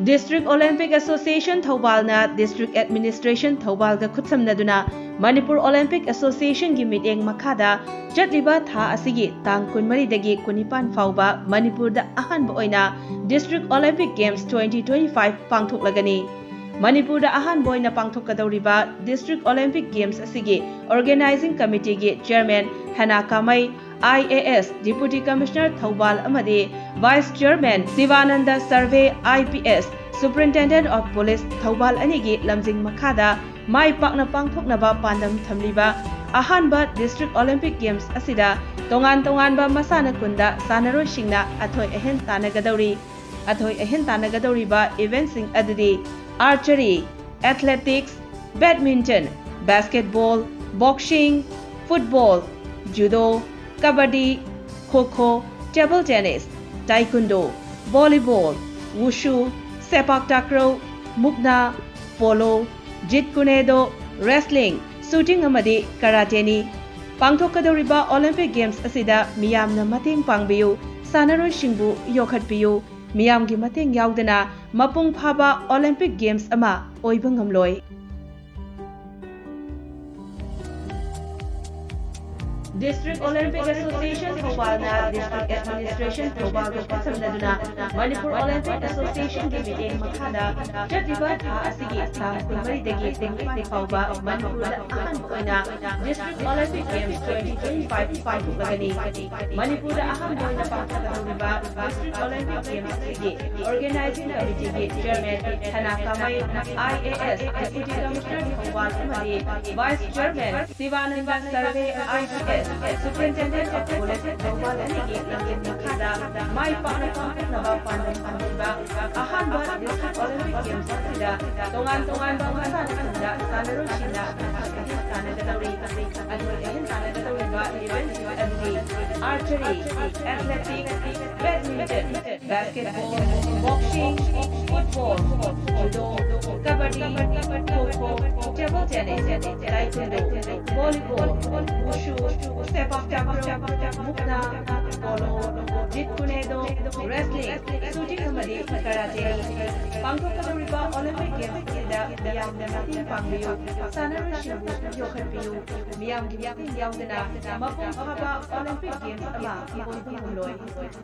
District Olympic Association Thoubal na District Administration Thoubal ga khutsamnaduna Manipur Olympic Association gi meeting makada jatliba tha asigi tang 14 dagi 19 fauba Manipur da Ahanba Oina District Olympic Games 2025 Pangthoklagani. Manipur da Ahanba Oina Pangthokadaba District Olympic Games asigi Organizing Committee gi Chairman Hanakamai IAS Deputy Commissioner Thoubal amadi Vice Chairman Sivananda Survey IPS Superintendent of Police Thoubal anigi lamjing makada mai pakna pangthoknaba pandam thamliba Ahanba District Olympic Games asida tongan ba masana kunda sanaroi singna athoi ahen tanagadori ba event sing adidi archery, athletics, badminton, basketball, boxing, football, judo, kabaddi, kho-kho, table tennis, taekwondo, volleyball, wushu, sepak takraw, mukna, polo, jeet kune do, wrestling, shooting amadi karate ni. Pangthokadaba Olympic Games asida miyamna mateng pangbiyu, sanaroi singbu yokhatpiyu, miyamgi mateng yaudana mapung phaba Olympic Games ama oiba ngamloi. District Olympic Association Thoubal na District Administration Thoubal ga khutsamnaduna Manipur Olympic Association gi meeting makada jatliba tha asigi tang 14 dagi 19 fauba Manipur da Ahanba Oina District Olympic Games 2025 Pangthoklagani. Manipur da Ahanba Oina Pangthoklagani District Olympic Games asigi Organizing Committee gi Chairman Hanakamai IAS Deputy Commissioner Thoubal amadi Vice Chairman Sivananda Survey IPS Superintendent of Police Thoubal anigi lamjing makada mai pakna pangthoknaba pandam thamliba Ahanba District Olympic Games asida tongan ba masana kunda sanaroi singna tanagadori ba event adidi archery, athletics, badminton, basketball, boxing, football, judo, kabaddi, kho-kho, table tennis, taekwondo, volleyball, wushu, sepak takraw, mukna, polo, jeet kune do, wrestling, shooting amadi karate ni. Pangthokadaba Olympic Games asida miyamna mateng pangbiyu, sanaroi singbu yokhatpiyu, miyamgi mateng yaudana mapung phaba Olympic Games ama oiba ngamloi.